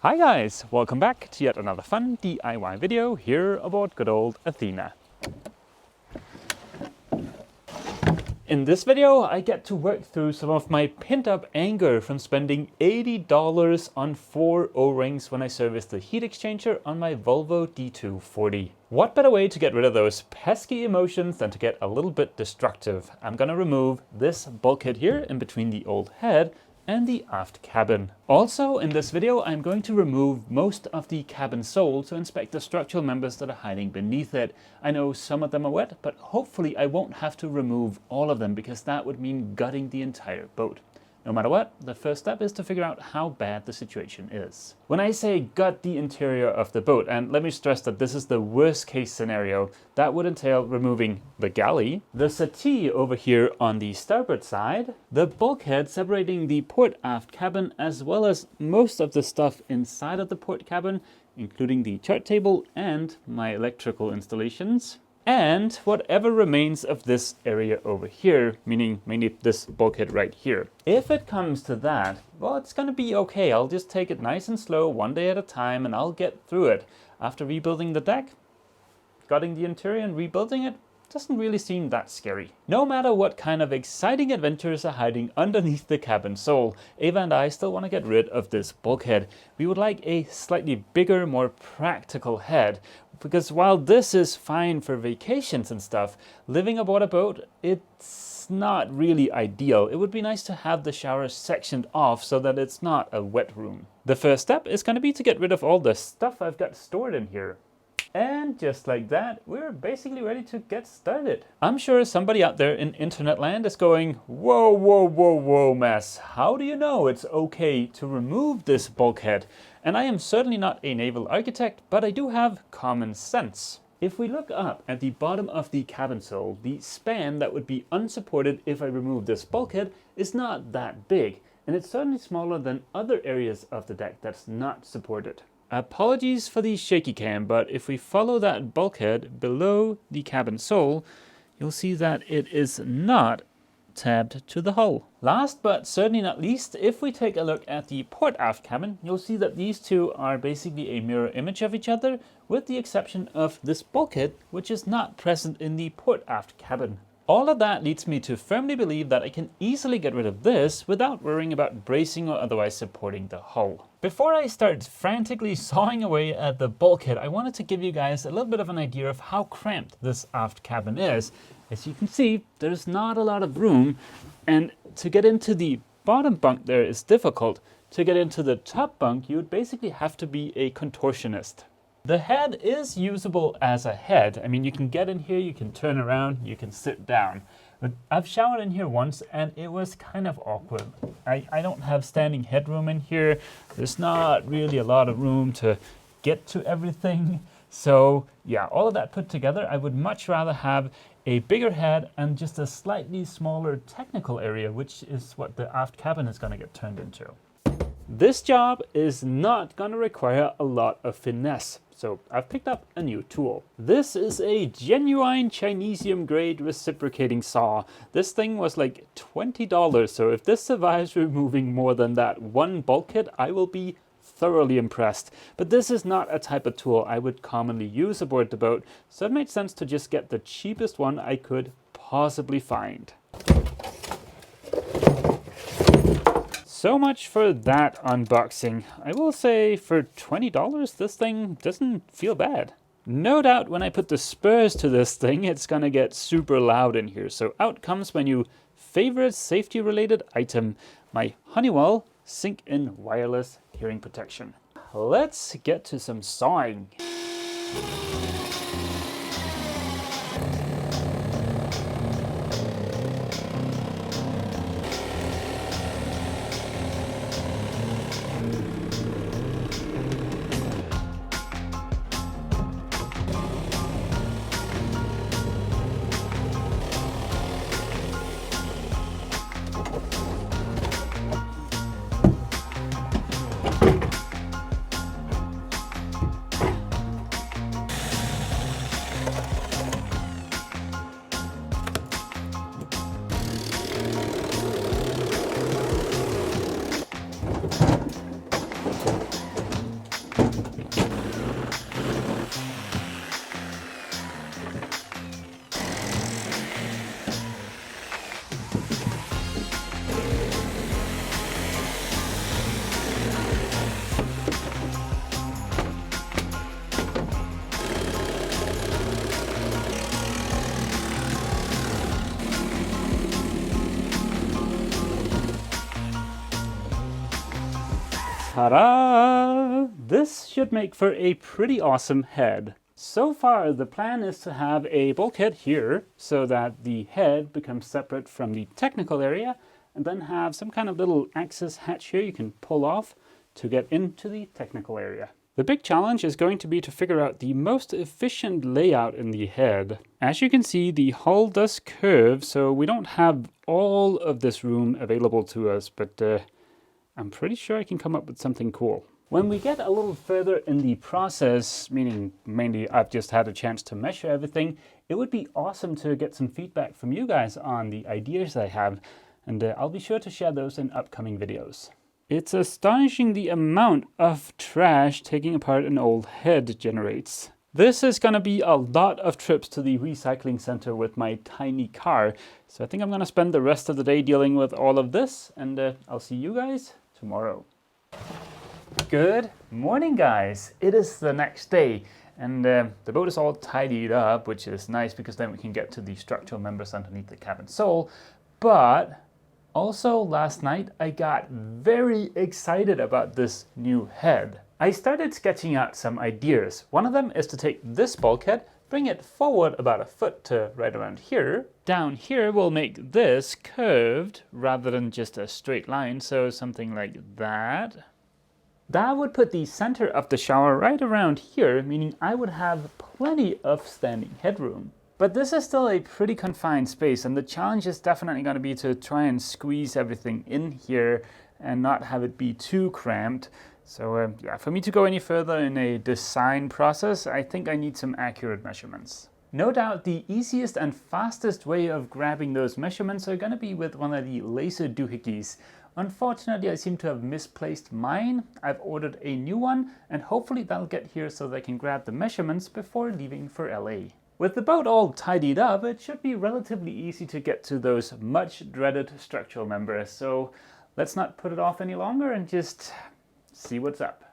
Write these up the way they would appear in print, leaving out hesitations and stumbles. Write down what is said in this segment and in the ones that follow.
Hi guys, welcome back to yet another fun DIY video here aboard good old Athena. In this video, I get to work through some of my pent-up anger from spending $80 on 4 O-rings when I serviced the heat exchanger on my Volvo D240. What better way to get rid of those pesky emotions than to get a little bit destructive? I'm gonna remove this bulkhead here in between the old head and the aft cabin. Also in this video I'm going to remove most of the cabin sole to inspect the structural members that are hiding beneath it. I know some of them are wet, but hopefully I won't have to remove all of them because that would mean gutting the entire boat. No matter what, the first step is to figure out how bad the situation is. When I say gut the interior of the boat, and let me stress that this is the worst case scenario, that would entail removing the galley, the settee over here on the starboard side, the bulkhead separating the port aft cabin, as well as most of the stuff inside of the port cabin, including the chart table and my electrical installations, and whatever remains of this area over here, meaning mainly this bulkhead right here. If it comes to that, well, it's gonna be okay. I'll just take it nice and slow, one day at a time, and I'll get through it. After rebuilding the deck, gutting the interior and rebuilding it doesn't really seem that scary. No matter what kind of exciting adventures are hiding underneath the cabin sole, Ava and I still want to get rid of this bulkhead. We would like a slightly bigger, more practical head, because while this is fine for vacations and stuff, living aboard a boat, it's not really ideal. It would be nice to have the shower sectioned off so that it's not a wet room. The first step is going to be to get rid of all the stuff I've got stored in here. And just like that, we're basically ready to get started. I'm sure somebody out there in internet land is going, whoa, whoa, whoa, whoa, Mast. How do you know it's okay to remove this bulkhead? And I am certainly not a naval architect, but I do have common sense. If we look up at the bottom of the cabin sole, the span that would be unsupported if I remove this bulkhead is not that big, and it's certainly smaller than other areas of the deck that's not supported. Apologies for the shaky cam, but if we follow that bulkhead below the cabin sole, you'll see that it is not tabbed to the hull. Last but certainly not least, if we take a look at the port aft cabin, you'll see that these two are basically a mirror image of each other, with the exception of this bulkhead, which is not present in the port aft cabin. All of that leads me to firmly believe that I can easily get rid of this without worrying about bracing or otherwise supporting the hull. Before I start frantically sawing away at the bulkhead, I wanted to give you guys a little bit of an idea of how cramped this aft cabin is. As you can see, there's not a lot of room, and to get into the bottom bunk there is difficult. To get into the top bunk, you would basically have to be a contortionist. The head is usable as a head. I mean, you can get in here, you can turn around, you can sit down. But I've showered in here once and it was kind of awkward. I don't have standing headroom in here. There's not really a lot of room to get to everything. So yeah, all of that put together, I would much rather have a bigger head and just a slightly smaller technical area, which is what the aft cabin is going to get turned into. This job is not going to require a lot of finesse, so I've picked up a new tool. This is a genuine Chinesium grade reciprocating saw. This thing was like $20, so if this survives removing more than that one bulkhead, I will be thoroughly impressed. But this is not a type of tool I would commonly use aboard the boat, so it made sense to just get the cheapest one I could possibly find. So much for that unboxing. I will say for $20, this thing doesn't feel bad. No doubt when I put the spurs to this thing, it's gonna get super loud in here. So out comes my new favorite safety related item, my Honeywell sink-in wireless hearing protection. Let's get to some sawing. Ta-da! This should make for a pretty awesome head. So far, the plan is to have a bulkhead here so that the head becomes separate from the technical area, and then have some kind of little access hatch here you can pull off to get into the technical area. The big challenge is going to be to figure out the most efficient layout in the head. As you can see, the hull does curve, so we don't have all of this room available to us, but I'm pretty sure I can come up with something cool. When we get a little further in the process, meaning mainly I've just had a chance to measure everything, it would be awesome to get some feedback from you guys on the ideas I have, and I'll be sure to share those in upcoming videos. It's astonishing the amount of trash taking apart an old head generates. This is going to be a lot of trips to the recycling center with my tiny car, so I think I'm going to spend the rest of the day dealing with all of this, and I'll see you guys tomorrow. Good morning, guys. It is the next day, and the boat is all tidied up, which is nice because then we can get to the structural members underneath the cabin sole. But also last night I got very excited about this new head. I started sketching out some ideas. One of them is to take this bulkhead, bring it forward about a foot to right around here. Down here we'll make this curved rather than just a straight line, so something like that. That would put the center of the shower right around here, meaning I would have plenty of standing headroom. But this is still a pretty confined space, and the challenge is definitely going to be to try and squeeze everything in here and not have it be too cramped. So yeah, for me to go any further in a design process, I think I need some accurate measurements. No doubt the easiest and fastest way of grabbing those measurements are going to be with one of the laser doohickeys. Unfortunately, I seem to have misplaced mine. I've ordered a new one, and hopefully that'll get here so that I can grab the measurements before leaving for LA. With the boat all tidied up, it should be relatively easy to get to those much dreaded structural members. So let's not put it off any longer and just see what's up.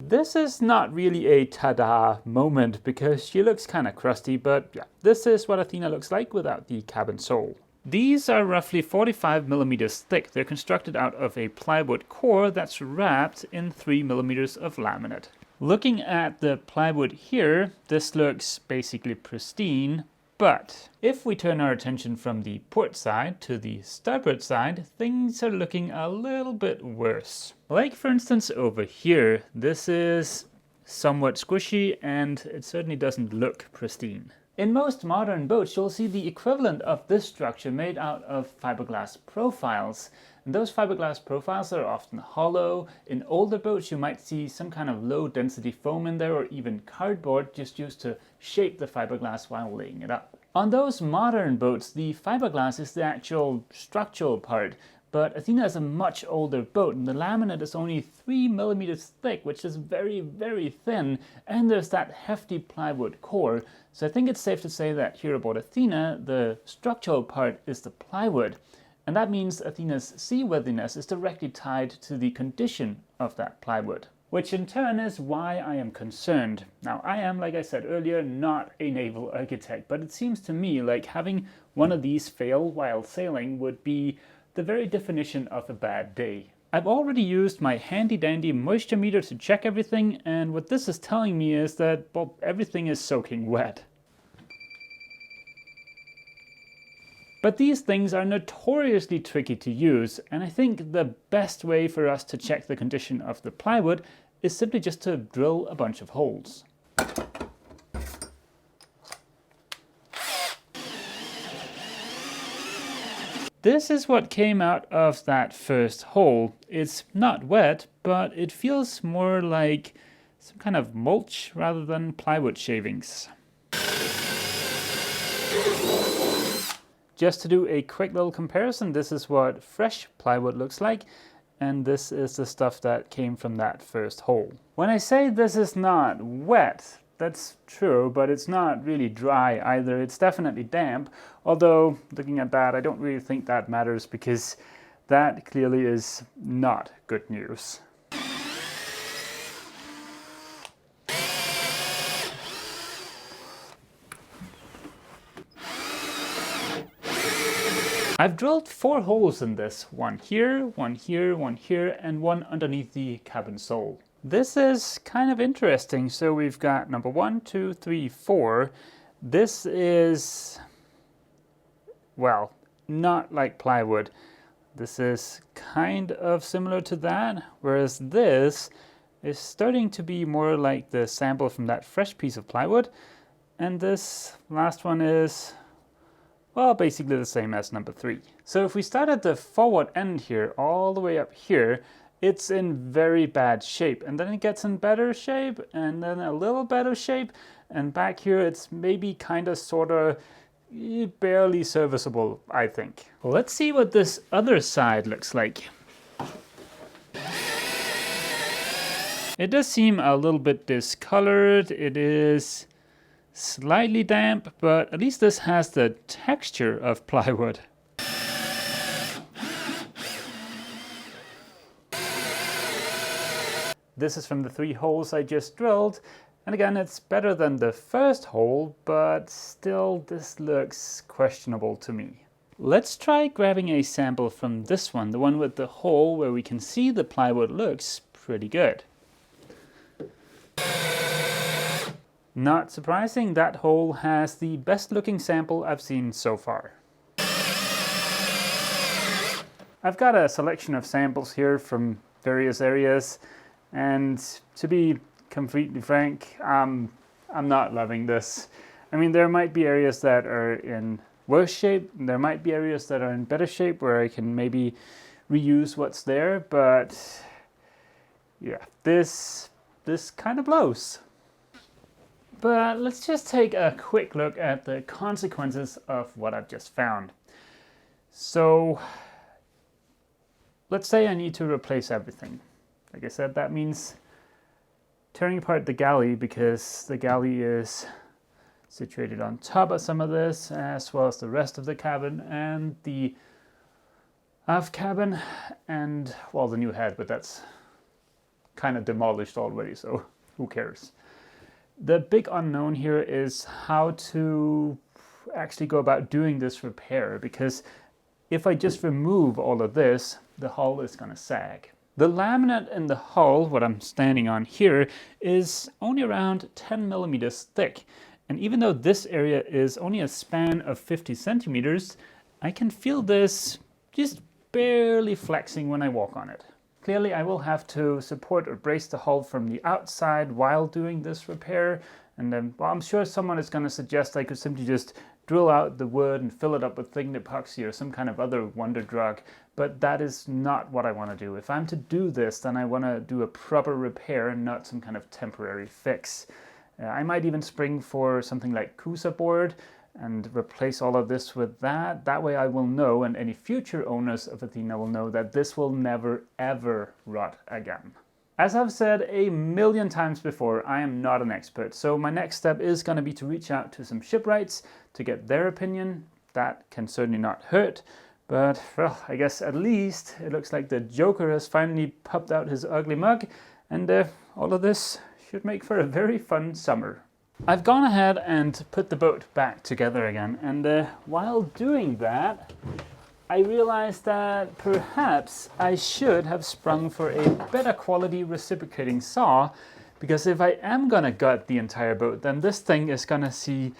This is not really a ta-da moment because she looks kind of crusty, but yeah, this is what Athena looks like without the cabin sole. These are roughly 45 millimeters thick. They're constructed out of a plywood core that's wrapped in 3 millimeters of laminate. Looking at the plywood here, this looks basically pristine. But if we turn our attention from the port side to the starboard side, things are looking a little bit worse. Like for instance over here, this is somewhat squishy and it certainly doesn't look pristine. In most modern boats, you'll see the equivalent of this structure made out of fiberglass profiles. And those fiberglass profiles are often hollow. In older boats, you might see some kind of low density foam in there or even cardboard just used to shape the fiberglass while laying it up. On those modern boats, the fiberglass is the actual structural part. But Athena is a much older boat and the laminate is only 3 millimeters thick, which is very, very thin. And there's that hefty plywood core. So I think it's safe to say that here aboard Athena, the structural part is the plywood. And that means Athena's seaworthiness is directly tied to the condition of that plywood, which in turn is why I am concerned. Now, I am, like I said earlier, not a naval architect, but it seems to me like having one of these fail while sailing would be the very definition of a bad day. I've already used my handy dandy moisture meter to check everything, and what this is telling me is that, well, everything is soaking wet. But these things are notoriously tricky to use, and I think the best way for us to check the condition of the plywood is simply just to drill a bunch of holes. This is what came out of that first hole. It's not wet, but it feels more like some kind of mulch rather than plywood shavings. Just to do a quick little comparison, this is what fresh plywood looks like, and this is the stuff that came from that first hole. When I say this is not wet, that's true, but it's not really dry either. It's definitely damp, although looking at that, I don't really think that matters because That clearly is not good news. I've drilled 4 holes in this, one here, one here, one here, and one underneath the cabin sole. This is kind of interesting. So we've got number 1, 2, 3, 4. This is, well, not like plywood. This is kind of similar to that, whereas this is starting to be more like the sample from that fresh piece of plywood. And this last one is, well, basically the same as number 3. So if we start at the forward end here, all the way up here, it's in very bad shape. And then it gets in better shape, and then a little better shape. And back here, it's maybe kind of, sort of, barely serviceable, I think. Well, let's see what this other side looks like. It does seem a little bit discolored. It is slightly damp, but at least this has the texture of plywood. This is from the 3 holes I just drilled, and again, it's better than the first hole, but still this looks questionable to me. Let's try grabbing a sample from this one, the one with the hole where we can see the plywood looks pretty good. Not surprising, that hole has the best looking sample I've seen so far. I've got a selection of samples here from various areas, and to be completely frank, I'm not loving this. I mean, there might be areas that are in worse shape, and there might be areas that are in better shape where I can maybe reuse what's there, but yeah, this kind of blows. But let's just take a quick look at the consequences of what I've just found. So let's say I need to replace everything. Like I said, that means tearing apart the galley, because the galley is situated on top of some of this, as well as the rest of the cabin and the aft cabin, and, well, the new head, but that's kind of demolished already, so who cares? The big unknown here is how to actually go about doing this repair, because if I just remove all of this, the hull is going to sag. The laminate in the hull, what I'm standing on here, is only around 10 millimeters thick. And even though this area is only a span of 50 centimeters, I can feel this just barely flexing when I walk on it. Clearly, I will have to support or brace the hull from the outside while doing this repair. And then, well, I'm sure someone is going to suggest I could simply just drill out the wood and fill it up with thickened epoxy or some kind of other wonder drug. But that is not what I want to do. If I'm to do this, then I want to do a proper repair and not some kind of temporary fix. I might even spring for something like Cusa board and replace all of this with that. That way I will know, and any future owners of Athena will know, that this will never ever rot again. As I've said a million times before, I am not an expert, so my next step is going to be to reach out to some shipwrights to get their opinion. That can certainly not hurt, but well, I guess at least it looks like the Joker has finally popped out his ugly mug, and all of this should make for a very fun summer. I've gone ahead and put the boat back together again, and while doing that, I realized that perhaps I should have sprung for a better quality reciprocating saw, because if I am gonna gut the entire boat, then this thing is gonna see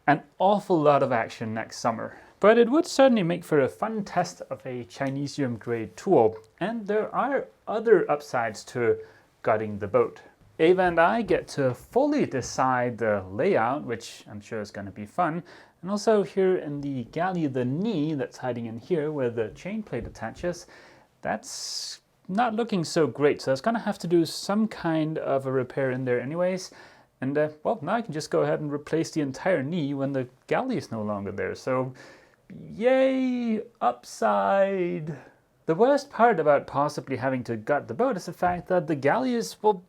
an awful lot of action next summer. But it would certainly make for a fun test of a Chinesium grade tool, and there are other upsides to gutting the boat. Ava and I get to fully decide the layout, which I'm sure is going to be fun. And also here in the galley, the knee that's hiding in here where the chain plate attaches, that's not looking so great. So I was going to have to do some kind of a repair in there anyways. And well, now I can just go ahead and replace the entire knee when the galley is no longer there. So yay, upside! The worst part about possibly having to gut the boat is the fact that the galley is, well,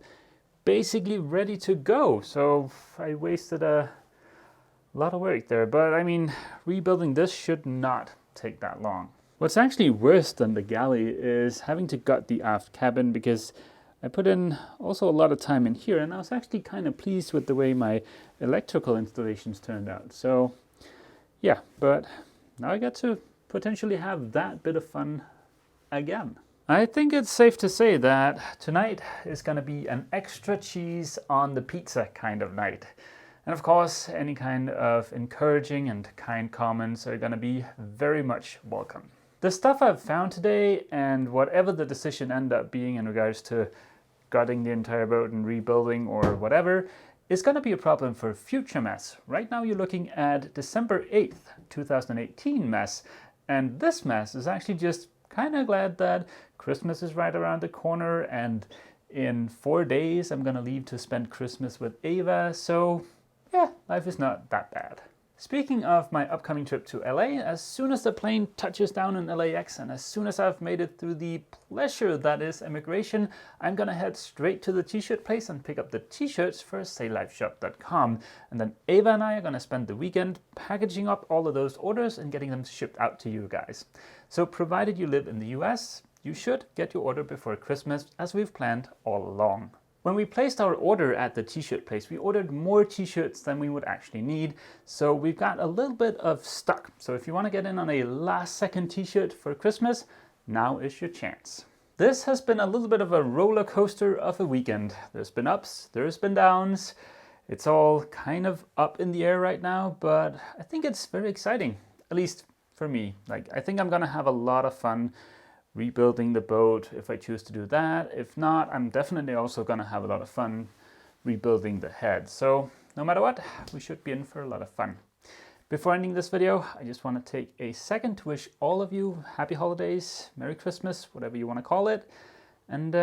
basically ready to go. So I wasted a lot of work there, but I mean, rebuilding this should not take that long. What's actually worse than the galley is having to gut the aft cabin, because I put in also a lot of time in here, and I was actually kind of pleased with the way my electrical installations turned out. So yeah, but now I get to potentially have that bit of fun again. I think it's safe to say that tonight is going to be an extra cheese on the pizza kind of night. And of course, any kind of encouraging and kind comments are going to be very much welcome. The stuff I've found today, and whatever the decision ended up being in regards to gutting the entire boat and rebuilding or whatever, is going to be a problem for future mess. Right now you're looking at December 8th, 2018 mess, and this mess is actually just kind of glad that Christmas is right around the corner, and in 4 days I'm gonna leave to spend Christmas with Ava, so yeah, life is not that bad. Speaking of my upcoming trip to LA, as soon as the plane touches down in LAX and as soon as I've made it through the pleasure that is immigration, I'm gonna head straight to the t-shirt place and pick up the t-shirts for saillifeshop.com. And then Ava and I are gonna spend the weekend packaging up all of those orders and getting them shipped out to you guys. So provided you live in the US, you should get your order before Christmas, as we've planned all along. When we placed our order at the t-shirt place, we ordered more t-shirts than we would actually need, so we've got a little bit of stock. So if you want to get in on a last second t-shirt for Christmas, now is your chance. This has been a little bit of a roller coaster of a weekend. There's been ups, there's been downs. It's all kind of up in the air right now, but I think it's very exciting, at least for me. Like, I think I'm gonna have a lot of fun rebuilding the boat if I choose to do that. If not, I'm definitely also gonna have a lot of fun rebuilding the head. So no matter what, we should be in for a lot of fun. Before ending this video, I just want to take a second to wish all of you happy holidays, Merry Christmas, whatever you want to call it. And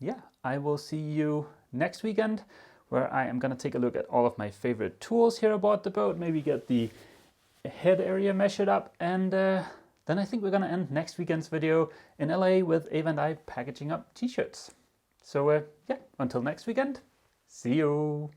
yeah, I will see you next weekend, where I am gonna take a look at all of my favorite tools here aboard the boat, maybe get the head area measured up, and then I think we're gonna end next weekend's video in LA with Ava and I packaging up t-shirts. So yeah, until next weekend, see you.